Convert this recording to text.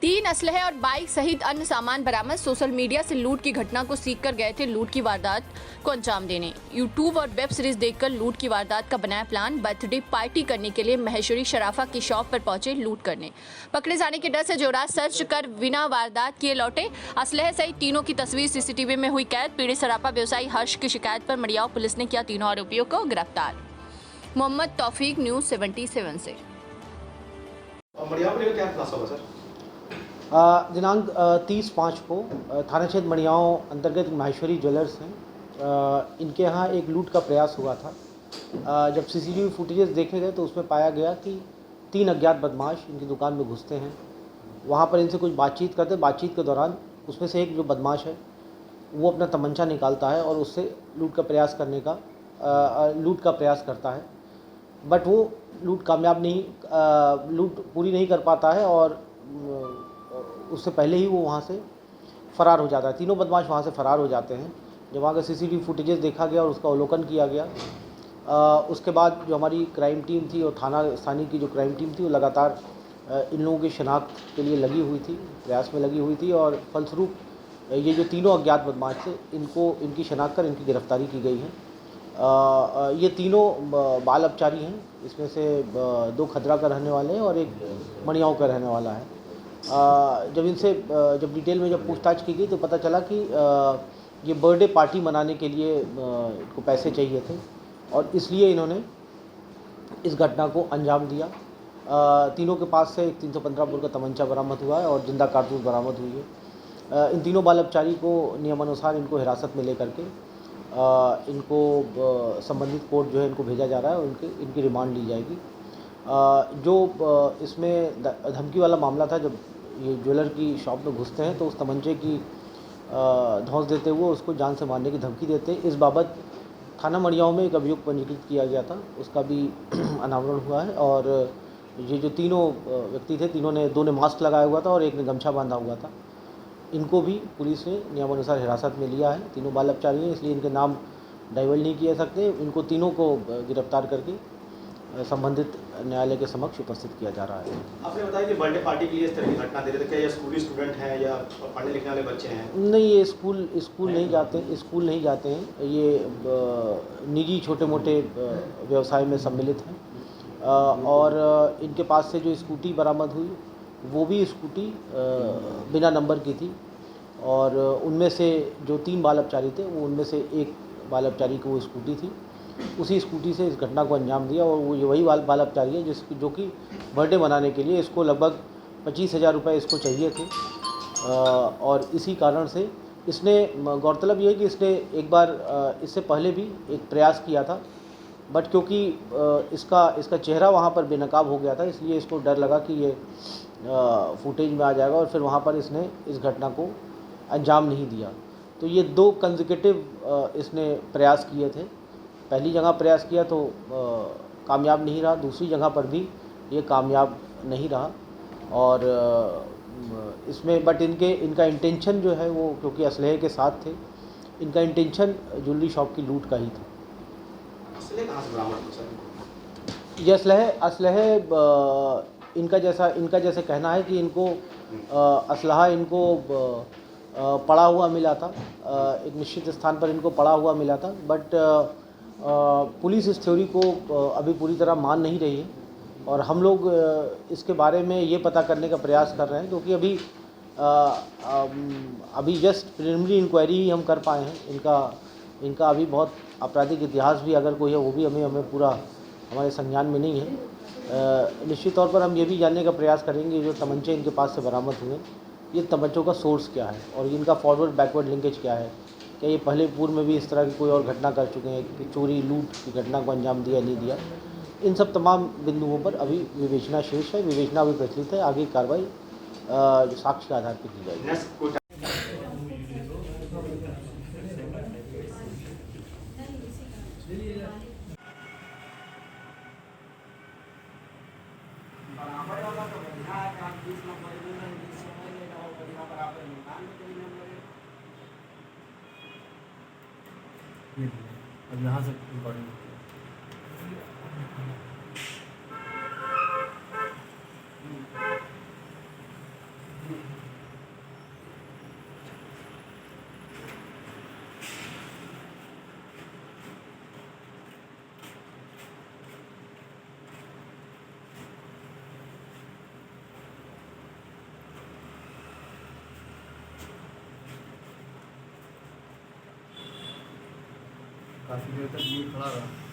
3 असलहे और बाइक सहित अन्य सामान बरामद। सोशल मीडिया से लूट की घटना को सीख कर गए थे लूट की वारदात को अंजाम देने। यूट्यूब और वेब सीरीज देखकर लूट की वारदात का बनाया प्लान। बर्थडे पार्टी करने के लिए महेश्वरी शराफा की शॉप पर पहुंचे लूट करने। पकड़े जाने के डर से जोरात सर्च कर बिना वारदात किए लौटे। असलहे सहित तीनों की तस्वीर सीसीटीवी में हुई कैद। पीड़ित सराफा व्यवसायी हर्ष की शिकायत पर मड़ियाव पुलिस ने किया तीनों आरोपियों को गिरफ्तार। मोहम्मद तौफीक, न्यूज़ 77 से। मड़ियाव में क्या खुलासा हुआ सर? दिनांक 30/5 को थाना क्षेत्र मड़ियाव अंतर्गत माहेश्वरी ज्वेलर्स हैं, इनके यहाँ एक लूट का प्रयास हुआ था। जब सीसीटीवी फुटेजेस देखे गए तो उसमें पाया गया कि 3 अज्ञात बदमाश इनकी दुकान में घुसते हैं। वहाँ पर इनसे कुछ बातचीत करते, बातचीत के दौरान उसमें से एक जो बदमाश है वो अपना तमंचा निकालता है और उससे लूट का प्रयास करता है, बट वो लूट कामयाब नहीं, लूट पूरी नहीं कर पाता है और उससे पहले ही वो वहाँ से फ़रार हो जाता है। तीनों बदमाश वहाँ से फ़रार हो जाते हैं। जब वहाँ का सीसीटीवी फुटेजेस देखा गया और उसका अवलोकन किया गया, उसके बाद जो हमारी क्राइम टीम थी और थाना स्थानीय की जो क्राइम टीम थी वो लगातार इन लोगों की शनाख्त के लिए लगी हुई थी, प्रयास में लगी हुई थी और फलस्वरूप ये जो तीनों अज्ञात बदमाश थे इनकी शनाख्त कर इनकी गिरफ्तारी की गई है। ये तीनों बाल अपचारी हैं। इसमें से 2 खदरा का रहने वाले हैं और एक मड़ियाव का रहने वाला है। जब डिटेल में पूछताछ की गई तो पता चला कि ये बर्थडे पार्टी मनाने के लिए इनको पैसे चाहिए थे और इसलिए इन्होंने इस घटना को अंजाम दिया। तीनों के पास से एक 315 बोर का तमंचा बरामद हुआ है और जिंदा कारतूस बरामद हुई है। इन तीनों बाल अपचारी को नियमानुसार इनको हिरासत में लेकर के इनको संबंधित कोर्ट जो है इनको भेजा जा रहा है और इनकी रिमांड ली जाएगी। जो इसमें धमकी वाला मामला था, जब ये ज्वेलर की शॉप में घुसते हैं तो उस तमंचे की धौंस देते हुए उसको जान से मारने की धमकी देते हैं। इस बाबत थाना मड़ियाव में एक अभियोग पंजीकृत किया गया था, उसका भी अनावरण हुआ है। और ये जो तीनों व्यक्ति थे, दो ने मास्क लगाया हुआ था और एक ने गमछा बांधा हुआ था। इनको भी पुलिस ने नियमानुसार हिरासत में लिया है। तीनों बाल अपचारी हैं, इसलिए इनके नाम डाइवर्ट नहीं किए सकते। इनको तीनों को गिरफ्तार करके संबंधित न्यायालय के समक्ष उपस्थित किया जा रहा है। आपने बताया कि बर्थडे पार्टी के लिए इस तरह की घटना दे रहे थे, क्या ये स्कूली स्टूडेंट हैं या पढ़ने लिखने वाले बच्चे हैं? नहीं, ये स्कूल नहीं जाते हैं। ये निजी छोटे मोटे व्यवसाय में सम्मिलित हैं। और इनके पास से जो स्कूटी बरामद हुई वो भी स्कूटी बिना नंबर की थी और उनमें से जो 3 बाल अपचारी थे वो उनमें से एक बाल अपचारी की वो स्कूटी थी। उसी स्कूटी से इस घटना को अंजाम दिया और वो वही बाल अपचारी है जो कि बर्थडे मनाने के लिए इसको लगभग 25,000 रुपये इसको चाहिए थे। और इसी कारण से इसने, गौरतलब ये है कि इसने एक बार इससे पहले भी एक प्रयास किया था, बट क्योंकि इसका चेहरा वहाँ पर बेनकाब हो गया था, इसलिए इसको डर लगा कि ये फुटेज में आ जाएगा और फिर वहाँ पर इसने इस घटना को अंजाम नहीं दिया। तो ये 2 कंसेक्यूटिव इसने प्रयास किए थे। पहली जगह प्रयास किया तो कामयाब नहीं रहा, दूसरी जगह पर भी ये कामयाब नहीं रहा। और इसमें बट इनका इंटेंशन जो है वो, क्योंकि असलहे के साथ थे, इनका इंटेंशन ज्वेलरी शॉप की लूट का ही था। असलहे कहाँ से बरामद हुआ सर? ये असलहे इनका जैसे कहना है कि इनको असलहा इनको पड़ा हुआ मिला था, एक निश्चित स्थान पर इनको पड़ा हुआ मिला था। बट पुलिस इस थ्योरी को अभी पूरी तरह मान नहीं रही है और हम लोग इसके बारे में ये पता करने का प्रयास कर रहे हैं, क्योंकि अभी जस्ट प्रिलिमिनरी इंक्वायरी ही हम कर पाए हैं। इनका अभी बहुत आपराधिक इतिहास भी अगर कोई है वो भी हमें पूरा हमारे संज्ञान में नहीं है। निश्चित तौर पर हम ये भी जानने का प्रयास करेंगे जो तमंचे इनके पास से बरामद हुए, ये तमंचों का सोर्स क्या है और इनका फॉरवर्ड बैकवर्ड लिंकेज क्या है। क्या ये पहले पूर्व में भी इस तरह की कोई और घटना कर चुके हैं कि चोरी लूट की घटना को अंजाम दिया नहीं दिया। इन सब तमाम बिंदुओं पर अभी विवेचना शेष है, विवेचना अभी प्रचलित है। आगे कार्रवाई साक्ष्य के आधार पर की जाएगी। अब यहाँ से रिकॉर्डिंग काफ़ी देर तक ये खड़ा रहा।